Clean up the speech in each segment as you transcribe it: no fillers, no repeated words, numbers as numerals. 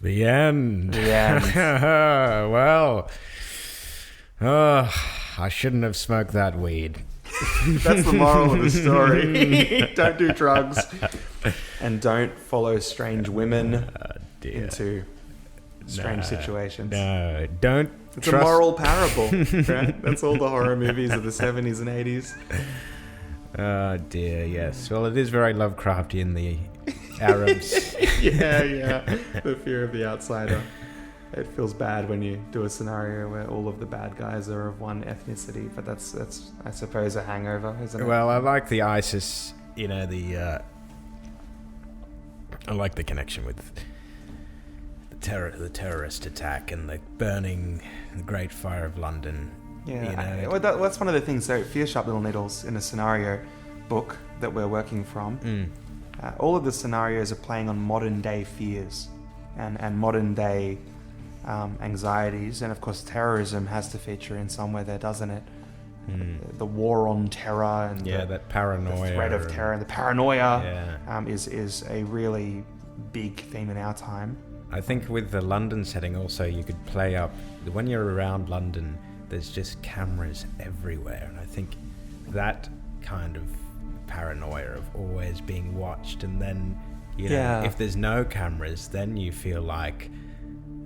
The end. The end. Well, I shouldn't have smoked that weed. That's the moral of the story. Don't do drugs. And don't follow strange women into strange situations. No, don't. It's a moral parable, right? That's all the horror movies of the 70s and 80s. Oh dear, yes. Well, it is very Lovecraftian, the Arabs. Yeah. The fear of the outsider. It feels bad when you do a scenario where all of the bad guys are of one ethnicity, but that's I suppose a hangover, isn't it? Well, I like the ISIS, I like the connection with the terrorist attack and the burning, the Great Fire of London. Yeah, that's one of the things. So, Fear Sharp Little Needles in a scenario book that we're working from. All of the scenarios are playing on modern day fears and modern day anxieties, and of course terrorism has to feature in somewhere there, doesn't it? The war on terror and that paranoia, the threat of terror and the paranoia is a really big theme in our time. I think with the London setting also you could play up, when you're around London there's just cameras everywhere, and I think that kind of paranoia of always being watched, and then if there's no cameras then you feel like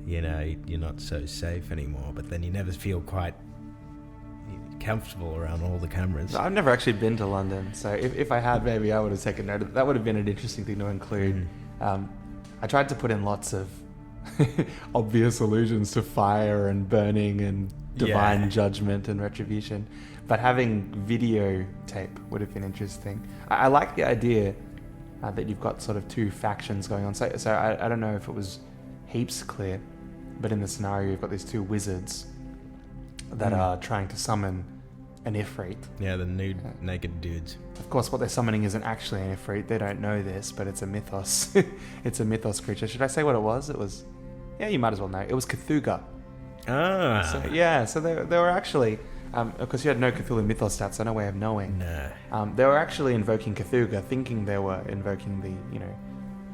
you're not so safe anymore, but then you never feel quite comfortable around all the cameras. I've never actually been to London, so if I had, maybe I would have taken note of that. Would have been an interesting thing to include. I tried to put in lots of obvious allusions to fire and burning and divine judgment and retribution, but having videotape would have been interesting. I like the idea that you've got sort of two factions going on. So I don't know if it was heaps clear, but in the scenario you've got these two wizards that are trying to summon an Ifrit. Yeah, the nude, naked dudes. Of course, what they're summoning isn't actually an Ifrit. They don't know this, but it's a mythos. It's a mythos creature. Should I say what it was? It was... Yeah, you might as well know. It was Cthulhu. So they were actually... of course, you had no Cthulhu mythos stats, so no way of knowing. No. They were actually invoking Cthulhu, thinking they were invoking the,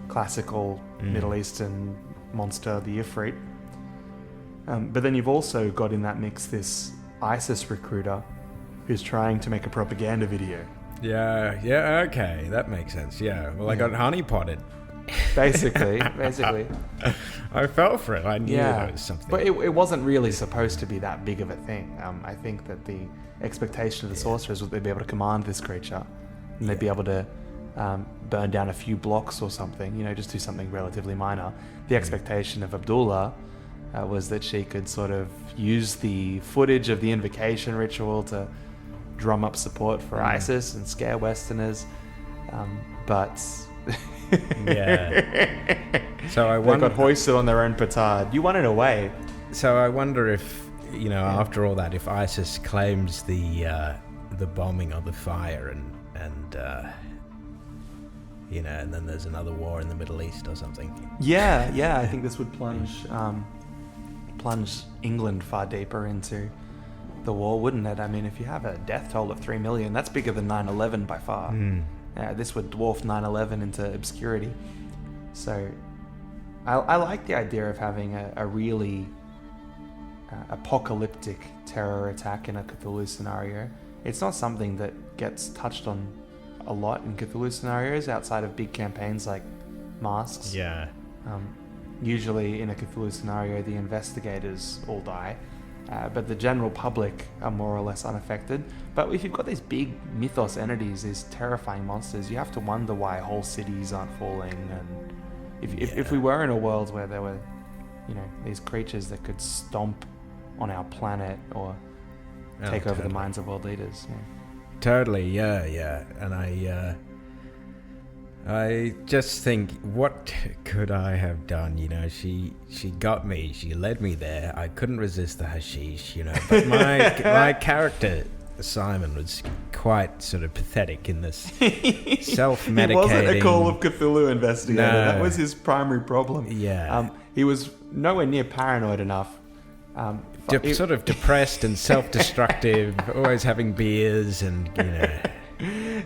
classical Middle Eastern monster, the Ifrit. But then you've also got in that mix this ISIS recruiter who's trying to make a propaganda video. Yeah, okay, that makes sense. Yeah, well, I got honeypotted. Basically. I fell for it. I knew that was something. But it wasn't really supposed to be that big of a thing. I think that the expectation of the sorcerers was they'd be able to command this creature, and they'd be able to burn down a few blocks or something, just do something relatively minor. The expectation of Abdullah was that she could sort of use the footage of the invocation ritual to drum up support for ISIS and scare Westerners, but so I they got hoisted on their own petard. You won it away. So I wonder if after all that, if ISIS claims the bombing or the fire and and then there's another war in the Middle East or something. I think this would plunge England far deeper into the war, wouldn't it? I mean, if you have a death toll of 3 million, that's bigger than 9/11 by far. This would dwarf 9/11 into obscurity. So I like the idea of having a really apocalyptic terror attack in a Cthulhu scenario. It's not something that gets touched on a lot in Cthulhu scenarios outside of big campaigns like Masks. Usually in a Cthulhu scenario, the investigators all die, but the general public are more or less unaffected. But if you've got these big mythos entities, these terrifying monsters, you have to wonder why whole cities aren't falling. And if we were in a world where there were, these creatures that could stomp on our planet or take over the minds of world leaders. Totally, yeah. And I just think, what could I have done? She got me. She led me there. I couldn't resist the hashish, But my character, Simon, was quite sort of pathetic in this self-medicating. He wasn't a Call of Cthulhu investigator. No. That was his primary problem. Yeah. He was nowhere near paranoid enough. Sort of depressed and self-destructive, always having beers and,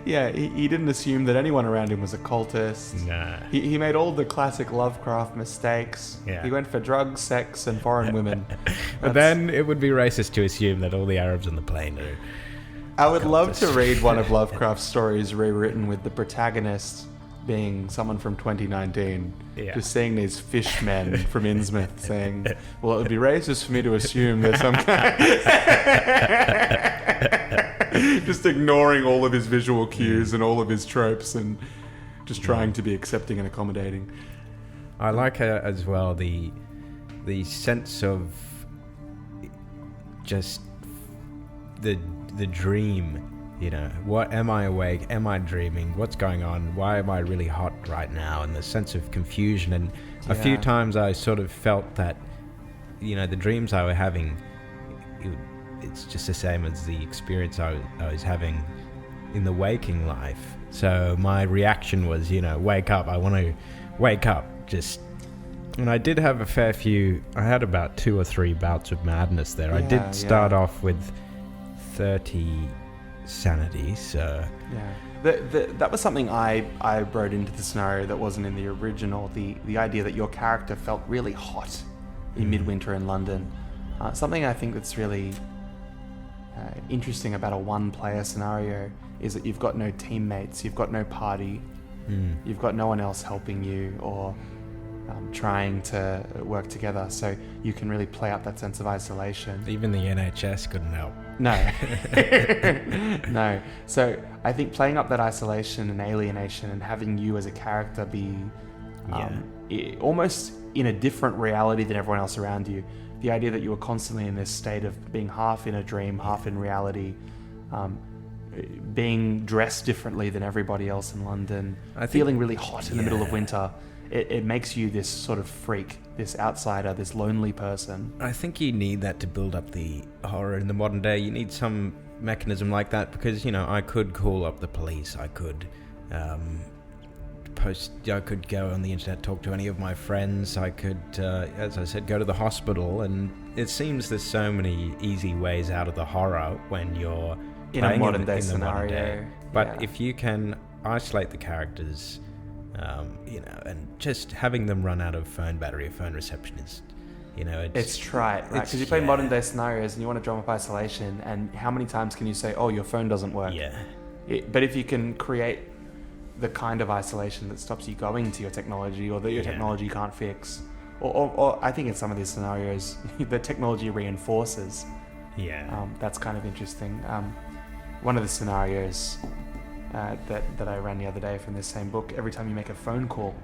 Yeah, he didn't assume that anyone around him was a cultist. Nah. He made all the classic Lovecraft mistakes. Yeah. He went for drugs, sex, and foreign women. But then it would be racist to assume that all the Arabs on the plane are... I would love to read one of Lovecraft's stories rewritten with the protagonist being someone from 2019. Yeah. Just seeing these fishmen from Innsmouth saying, well, it would be racist for me to assume that some just ignoring all of his visual cues and all of his tropes and just trying to be accepting and accommodating. I like as well the sense of just the dream. You know, what am I awake? Am I dreaming? What's going on? Why am I really hot right now? And the sense of confusion. And a few times I sort of felt that, you know, the dreams I were having, it's just the same as the experience I was having in the waking life. So my reaction was, you know, wake up. I want to wake up. And I did have a fair few. I had about 2 or 3 bouts of madness there. I did start off with 30 sanity, so that was something I wrote into the scenario that wasn't in the original. The idea that your character felt really hot in midwinter in London. Something I think that's really interesting about a one-player scenario is that you've got no teammates, you've got no party, you've got no one else helping you or trying to work together, so you can really play up that sense of isolation. Even the NHS couldn't help. No. No. So I think playing up that isolation and alienation and having you as a character be almost in a different reality than everyone else around you. The idea that you were constantly in this state of being half in a dream, half in reality, being dressed differently than everybody else in London, feeling really hot in the middle of winter. It makes you this sort of freak, this outsider, this lonely person. I think you need that to build up the horror in the modern day. You need some mechanism like that because, you know, I could call up the police. I could I could go on the internet, talk to any of my friends. I could, as I said, go to the hospital. And it seems there's so many easy ways out of the horror when you're in a modern day scenario. But if you can isolate the characters... you know, and just having them run out of phone battery or phone reception is, you know, it's trite, right? Because you play modern day scenarios and you want to drum up isolation, and how many times can you say, "Oh, your phone doesn't work"? Yeah. But if you can create the kind of isolation that stops you going to your technology, or that your technology can't fix, or I think in some of these scenarios, the technology reinforces. Yeah. That's kind of interesting. One of the scenarios. That I ran the other day from this same book, every time you make a phone call,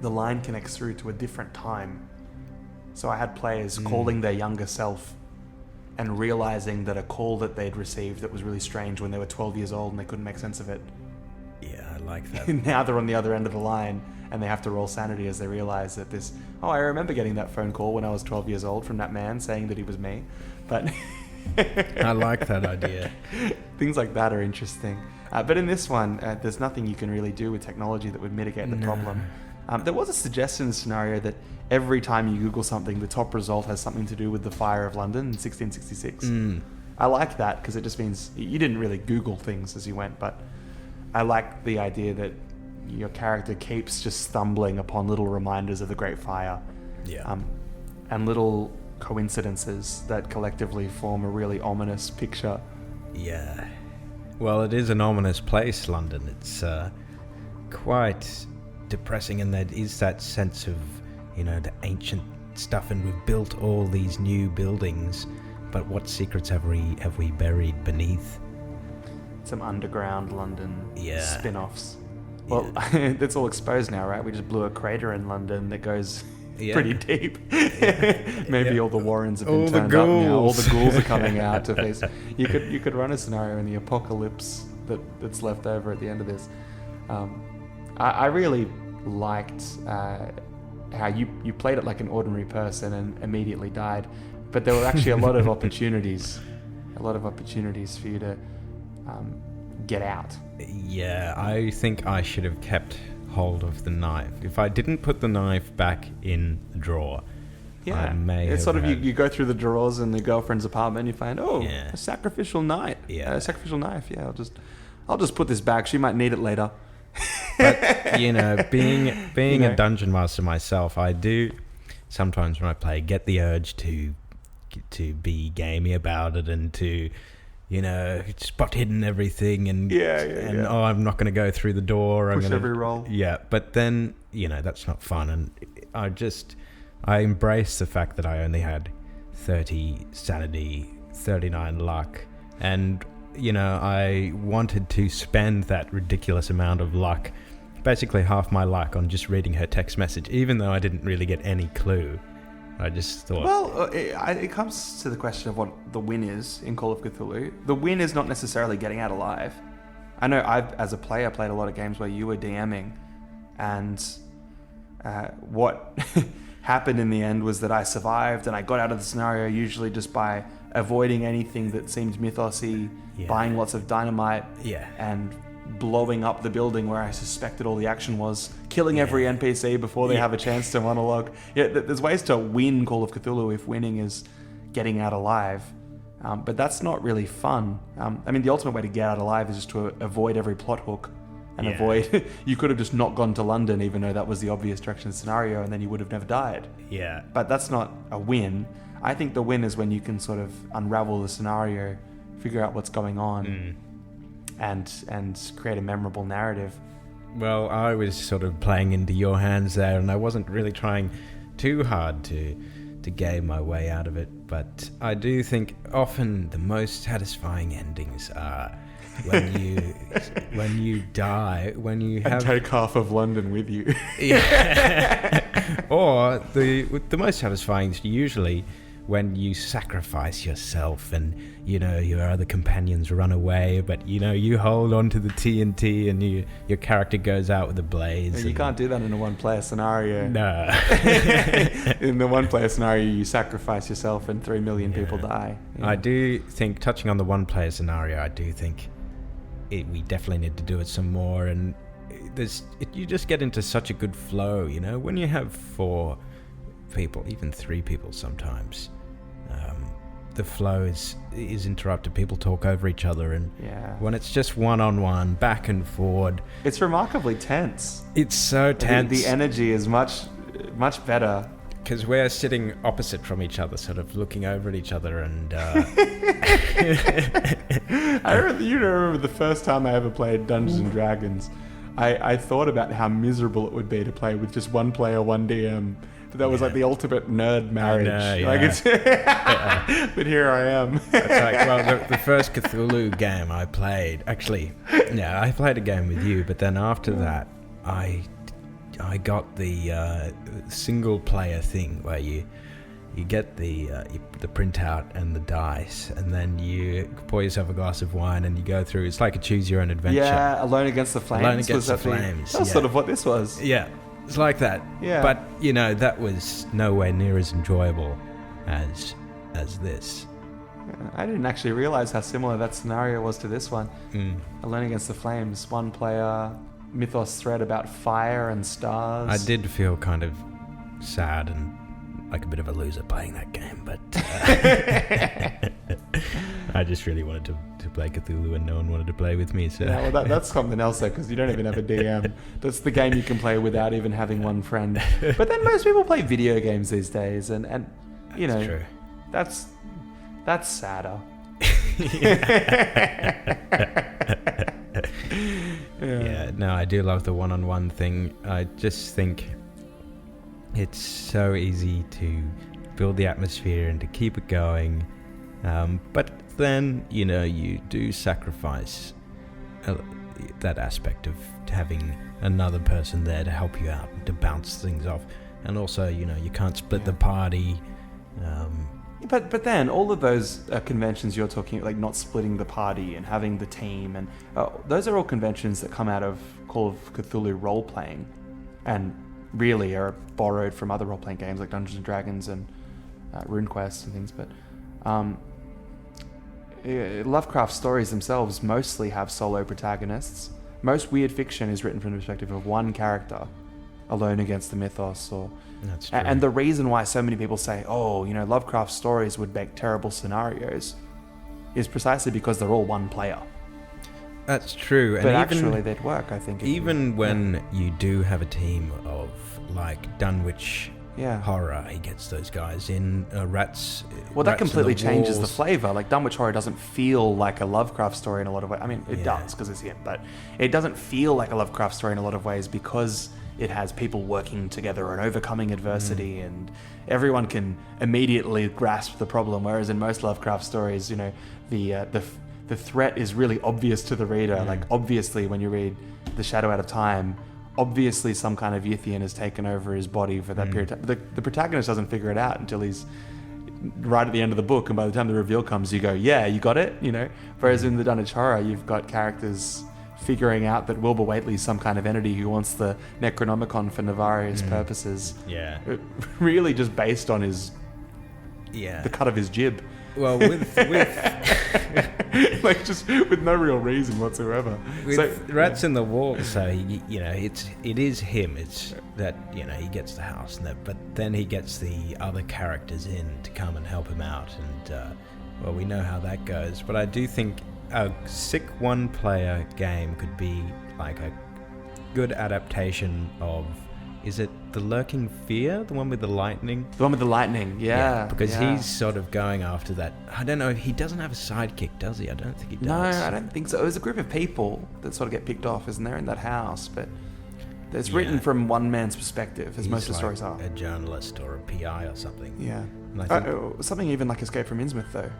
the line connects through to a different time. So I had players calling their younger self and realizing that a call that they'd received that was really strange when they were 12 years old and they couldn't make sense of it. Yeah, I like that. Now they're on the other end of the line and they have to roll sanity as they realize that I remember getting that phone call when I was 12 years old from that man saying that he was me. But I like that idea. Things like that are interesting. But in this one, there's nothing you can really do with technology that would mitigate the problem. There was a suggestion in the scenario that every time you Google something, the top result has something to do with the fire of London in 1666. I like that because it just means you didn't really Google things as you went, but I like the idea that your character keeps just stumbling upon little reminders of the Great Fire. Yeah. And little coincidences that collectively form a really ominous picture. Yeah. Well, it is an ominous place, London. It's quite depressing, and there is that sense of, you know, the ancient stuff, and we've built all these new buildings, but what secrets have we buried beneath? Some underground London spin-offs. Well, Yeah. it's all exposed now, right? We just blew a crater in London that goes pretty deep. Maybe all the Warrens have been turned up now. All the ghouls are coming out to face. You could run a scenario in the apocalypse that's left over at the end of this. I really liked how you played it like an ordinary person and immediately died, but there were actually a lot of opportunities for you to get out. Yeah, I think I should have kept hold of the knife. If I didn't put the knife back in the drawer, I may it's have sort of you go through the drawers in the girlfriend's apartment and you find a sacrificial knife. Yeah. A sacrificial knife. Yeah, I'll just put this back. She might need it later. But, being You know? a dungeon master myself, I do sometimes when I play get the urge to be gamey about it and to, spot hidden everything and oh, I'm not going to go through the door. Push every roll. Yeah, but then, that's not fun. And I embrace the fact that I only had 30 sanity, 39 luck, and I wanted to spend that ridiculous amount of luck, basically half my luck, on just reading her text message, even though I didn't really get any clue. I just thought... Well, it comes to the question of what the win is in Call of Cthulhu. The win is not necessarily getting out alive. I know I've, as a player, played a lot of games where you were DMing, and what happened in the end was that I survived and I got out of the scenario usually just by avoiding anything that seemed mythosy, buying lots of dynamite, and blowing up the building where I suspected all the action was, killing every NPC before they have a chance to monologue. There's ways to win Call of Cthulhu if winning is getting out alive, but that's not really fun. The ultimate way to get out alive is just to avoid every plot hook and avoid... You could have just not gone to London, even though that was the obvious direction scenario, and then you would have never died. Yeah. But that's not a win. I think the win is when you can sort of unravel the scenario, figure out what's going on, and create a memorable narrative. Well, I was sort of playing into your hands there, and I wasn't really trying too hard to game my way out of it. But I do think often the most satisfying endings are when you die, when you have... And take half of London with you. Or the most satisfying is usually when you sacrifice yourself and, your other companions run away, but, you hold on to the TNT and your character goes out with a blaze. And you can't do that in a one-player scenario. No. In the one-player scenario, you sacrifice yourself and 3 million people die. I do think, touching on the one-player scenario, I do think we definitely need to do it some more, and you just get into such a good flow, when you have 4 people, even 3 people sometimes. The flow is interrupted. People talk over each other, and when it's just one-on-one, back and forward, it's remarkably tense. It's so tense. The energy is much better because we're sitting opposite from each other, sort of looking over at each other, and I remember the first time I ever played Dungeons and Dragons. I thought about how miserable it would be to play with just one player, one DM. But that was like the ultimate nerd marriage. But here I am. The first Cthulhu game I played, actually, I played a game with you, but then after that, I got the single player thing where you get the printout and the dice, and then you pour yourself a glass of wine and you go through. It's like a choose your own adventure. Yeah, Alone Against the Flames. Alone Against the Flames. That was sort of what this was. Yeah, it's like that. Yeah. But that was nowhere near as enjoyable as this. I didn't actually realize how similar that scenario was to this one. Alone Against the Flames, one player, mythos thread about fire and stars. I did feel kind of sad and like a bit of a loser playing that game, but I just really wanted to play Cthulhu and no one wanted to play with me. So that's something else though, because you don't even have a DM. That's the game you can play without even having one friend. But then most people play video games these days, and that's true. That's sadder. No, I do love the one-on-one thing. I just think it's so easy to build the atmosphere and to keep it going, but then you do sacrifice that aspect of having another person there to help you out, to bounce things off, and also you can't split the party. But then all of those conventions you're talking, like not splitting the party and having the team, and those are all conventions that come out of Call of Cthulhu role-playing, and really are borrowed from other role-playing games like Dungeons & Dragons and RuneQuest and things. But Lovecraft stories themselves mostly have solo protagonists. Most weird fiction is written from the perspective of one character, alone against the mythos. That's true. And the reason why so many people say, Lovecraft stories would make terrible scenarios is precisely because they're all one player. That's true. But actually, they'd work, I think. Even when you do have a team of, like, Dunwich Horror, he gets those guys in. Rats. Well, that completely changes the walls. flavour. Like, Dunwich Horror doesn't feel like a Lovecraft story in a lot of ways. I mean, it does, because it's him. But it doesn't feel like a Lovecraft story in a lot of ways because it has people working together and overcoming adversity, and everyone can immediately grasp the problem. Whereas in most Lovecraft stories, you know, the threat is really obvious to the reader. Like, obviously, when you read The Shadow Out of Time, obviously some kind of Yithian has taken over his body for that period of time. The protagonist doesn't figure it out until he's right at the end of the book, and by the time the reveal comes, you go, yeah, you got it, you know? Whereas in the Dunwich Horror, you've got characters figuring out that Wilbur Whateley's some kind of entity who wants the Necronomicon for nefarious purposes. Yeah. Really just based on his... the cut of his jib. Well, with like, just with no real reason whatsoever. With Rats in the Wall, so it is him. It's that, you know, he gets the house, and that, but then he gets the other characters in to come and help him out, and well, we know how that goes. But I do think a sick one-player game could be like a good adaptation of. Is it The Lurking Fear? The one with the lightning? The one with the lightning, yeah. Because he's sort of going after that. I don't know, he doesn't have a sidekick, does he? I don't think he does. No, I don't think so. There's a group of people that sort of get picked off, isn't there, in that house? But it's written from one man's perspective, as most of the stories are. A journalist or a PI or something. Yeah. And I think, something even like Escape from Innsmouth, though.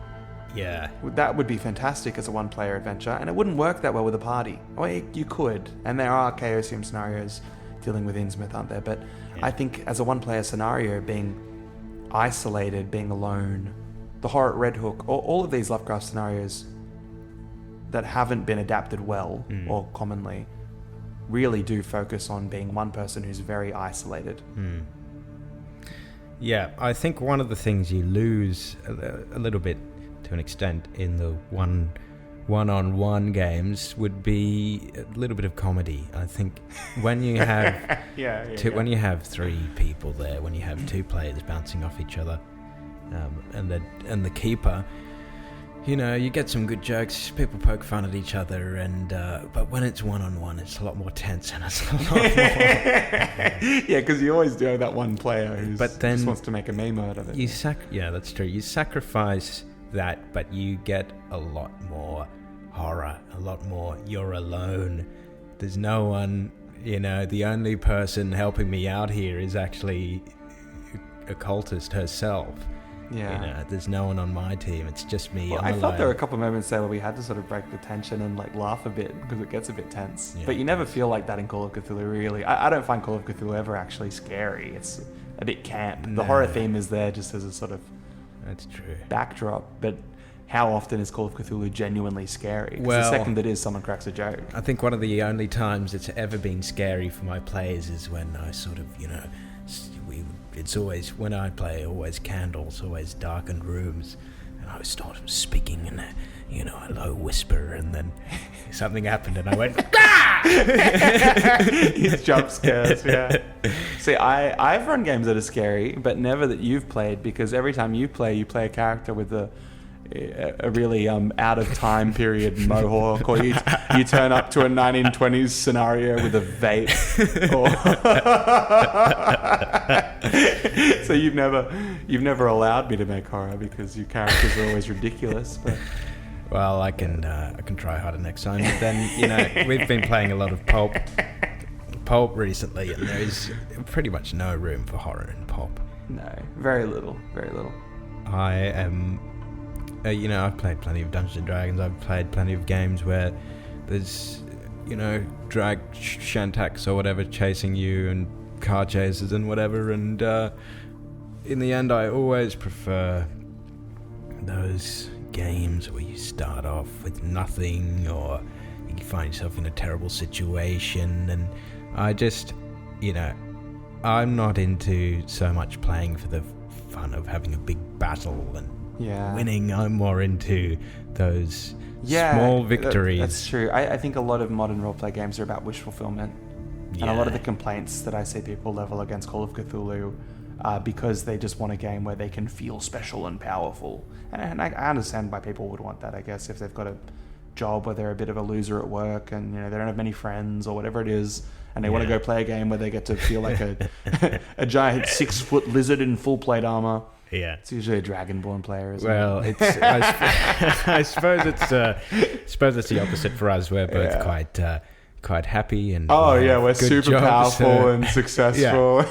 Yeah. That would be fantastic as a one-player adventure, and it wouldn't work that well with a party. Well, you could, and there are Chaosium scenarios dealing with Innsmouth, aren't there? But I think as a one-player scenario, being isolated, being alone, the horror at Red Hook, all of these Lovecraft scenarios that haven't been adapted well or commonly really do focus on being one person who's very isolated. Yeah, I think one of the things you lose a little bit to an extent in the one-on-one games would be a little bit of comedy. I think when you have when you have three people there, when you have two players bouncing off each other, and the keeper, you know, you get some good jokes. People poke fun at each other, and but when it's one-on-one, it's a lot more tense, and it's a lot more. Yeah, because you always do have that one player who just wants to make a meme out of it. Yeah, that's true. You sacrifice that, but you get a lot more horror, a lot more you're alone. There's no one, you know, the only person helping me out here is actually a cultist herself. Yeah. You know, there's no one on my team. It's just me. Well, I felt there were a couple of moments there where we had to sort of break the tension and like laugh a bit because it gets a bit tense. Yeah, but you never feel like that in Call of Cthulhu, really. I don't find Call of Cthulhu ever actually scary. It's a bit camp. No. The horror theme is there just as a sort of backdrop, but how often is Call of Cthulhu genuinely scary? Well, the second it is, someone cracks a joke. I think one of the only times it's ever been scary for my players is when I sort of, you know, it's always, when I play, always candles, always darkened rooms, and I was sort of speaking in a, you know, a low whisper, and then something happened and I went, ah! These jump scares, yeah. See, I've run games that are scary, but never that you've played, because every time you play a character with a really out of time period mohawk, or you turn up to a 1920s scenario with a vape, so you've never allowed me to make horror because your characters are always ridiculous. But well, I can try harder next time. But then, you know, we've been playing a lot of pulp recently, and there is pretty much no room for horror in pulp. No, very little. I am. You know, I've played plenty of Dungeons & Dragons. I've played plenty of games where there's, you know, drag shantax or whatever chasing you and car chases and whatever. And in the end, I always prefer those games where you start off with nothing, or you find yourself in a terrible situation. And I just, you know, I'm not into so much playing for the fun of having a big battle and winning. I'm more into those small victories. That's true. I think a lot of modern roleplay games are about wish fulfillment. And a lot of the complaints that I see people level against Call of Cthulhu are because they just want a game where they can feel special and powerful. And I understand why people would want that, I guess, if they've got a job where they're a bit of a loser at work, and they don't have many friends or whatever it is, and they want to go play a game where they get to feel like a giant 6-foot lizard in full plate armor. Yeah, it's usually a Dragonborn player, isn't it? I suppose it's the opposite for us. We're both quite happy and we're super jobs, powerful and successful.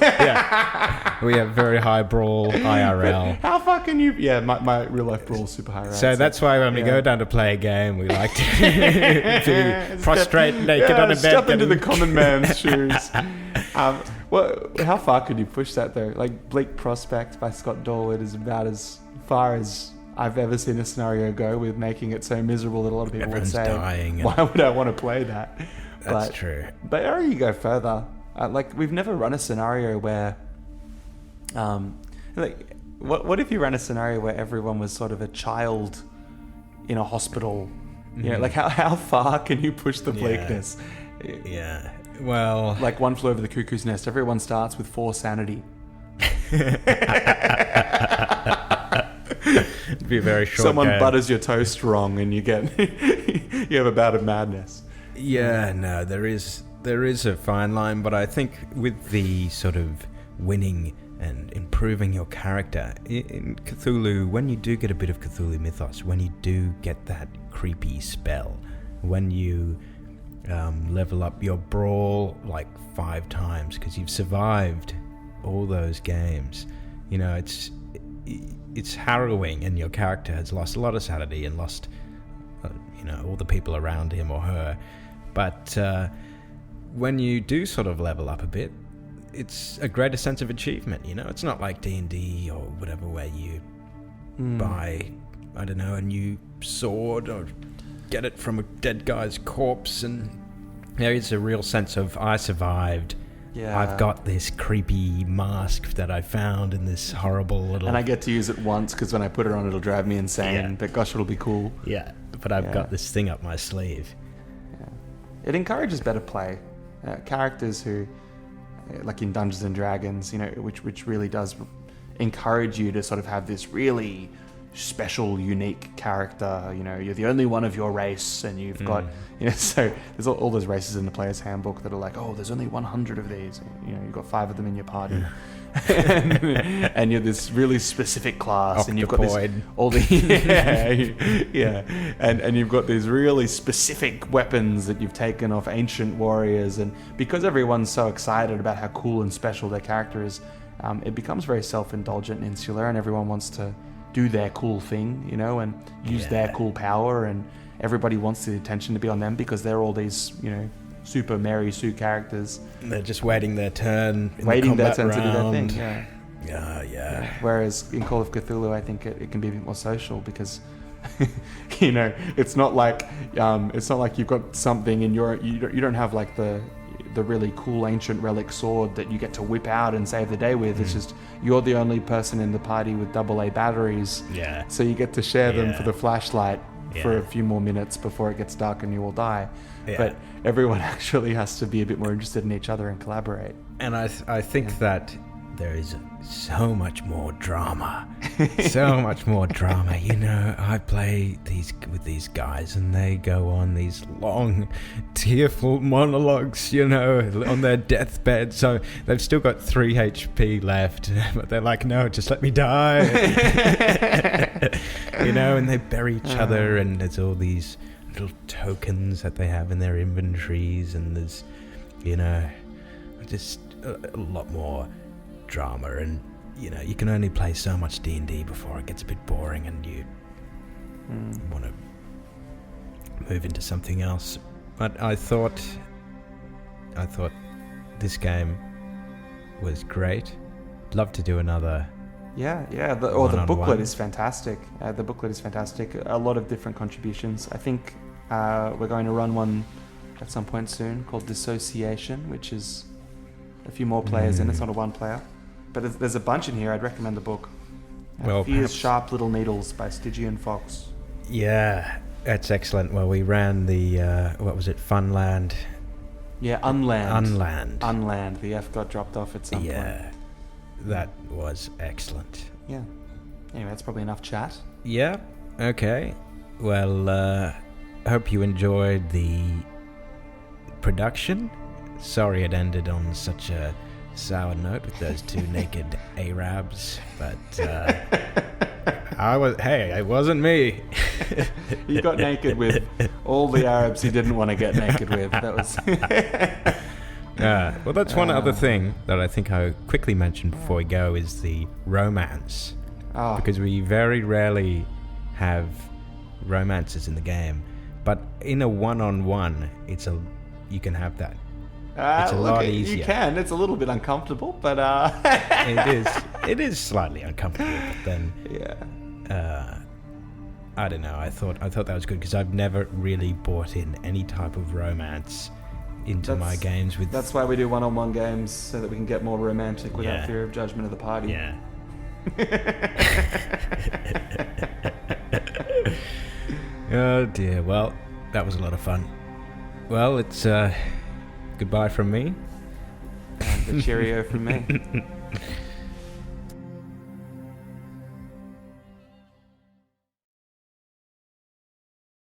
We have very high brawl IRL. But how far can you? Yeah, my real life brawl is super high. Right? So that's why when we go down to play a game, we like to prostrate naked on a bed. Step into the common man's shoes. Well, how far could you push that though? Like Bleak Prospect by Scott Dorward is about as far as I've ever seen a scenario go, with making it so miserable that a lot of people would say, dying "Why would I want to play that?" That's true. But or you go further. Like we've never run a scenario where, what if you ran a scenario where everyone was sort of a child in a hospital? Like how far can you push the bleakness? Yeah. Well, like One Flew Over the Cuckoo's Nest, everyone starts with 4 sanity. It'd be a very short Someone game. butters your toast wrong and you get you have a bout of madness. Yeah, no, there is a fine line, but I think with the sort of winning and improving your character in Cthulhu, when you do get a bit of Cthulhu mythos, when you do get that creepy spell, when you level up your brawl like 5 times because you've survived all those games, it's harrowing, and your character has lost a lot of sanity and lost all the people around him or her. But when you do sort of level up a bit, it's a greater sense of achievement. It's not like D&D or whatever where you buy, I don't know, a new sword or get it from a dead guy's corpse, and there is a real sense of I survived. Yeah. I've got this creepy mask that I found in this horrible little... And I get to use it once because when I put it on it'll drive me insane, but gosh, it'll be cool. Yeah, but I've got this thing up my sleeve. Yeah. It encourages better play. Characters who, like in Dungeons and Dragons, which really does encourage you to sort of have this really special, unique character. You're the only one of your race, and you've got, so there's all those races in the player's handbook that are like, oh, there's only 100 of these. You've got 5 of them in your party. and you're this really specific class, Octopoid. and you've got this all the and you've got these really specific weapons that you've taken off ancient warriors, and because everyone's so excited about how cool and special their character is, it becomes very self-indulgent and insular, and everyone wants to do their cool thing, and use their cool power, and everybody wants the attention to be on them because they're all these, super Mary Sue characters. They're just waiting their turn in waiting the their combat turn round. to do their thing. Yeah. Whereas in Call of Cthulhu, I think it can be a bit more social because, it's not like you've got something and you don't have like the really cool ancient relic sword that you get to whip out and save the day with. It's just you're the only person in the party with AA batteries. Yeah. So you get to share them for the flashlight for a few more minutes before it gets dark and you will die. Yeah. But everyone actually has to be a bit more interested in each other and collaborate. And I think that there is so much more drama. So much more drama. I play with these guys and they go on these long, tearful monologues, on their deathbed. So they've still got 3 HP left, but they're like, no, just let me die. And they bury each other, and there's all these little tokens that they have in their inventories, and there's, just a lot more drama, and you can only play so much D&D before it gets a bit boring and you want to move into something else. But I thought this game was great. Love to do another. The booklet is fantastic. The booklet is fantastic. A lot of different contributions. I think we're going to run one at some point soon called Dissociation, which is a few more players in. It's not a 1 player. But there's a bunch in here. I'd recommend the book. Fear's Sharp Little Needles by Stygian Fox. Yeah, that's excellent. Well, we ran the, Funland? Yeah, Unland. Unland. The F got dropped off at some point. Yeah, that was excellent. Yeah. Anyway, that's probably enough chat. Yeah, okay. Well, hope you enjoyed the production. Sorry it ended on such a sour note with those two naked Arabs, but it wasn't me. You got naked with all the Arabs he didn't want to get naked with. That was. Well, that's one other thing that I think I quickly mention before we go is the romance. Oh. Because we very rarely have romances in the game, but in a one-on-one, you can have that. It's a lot easier. You can. It's a little bit uncomfortable, but it is. It is slightly uncomfortable, but then I don't know. I thought that was good because I've never really bought in any type of romance into my games. That's why we do one-on-one games, so that we can get more romantic without fear of judgment of the party. Yeah. Oh dear. Well, that was a lot of fun. Well, it's goodbye from me. And the cheerio from me.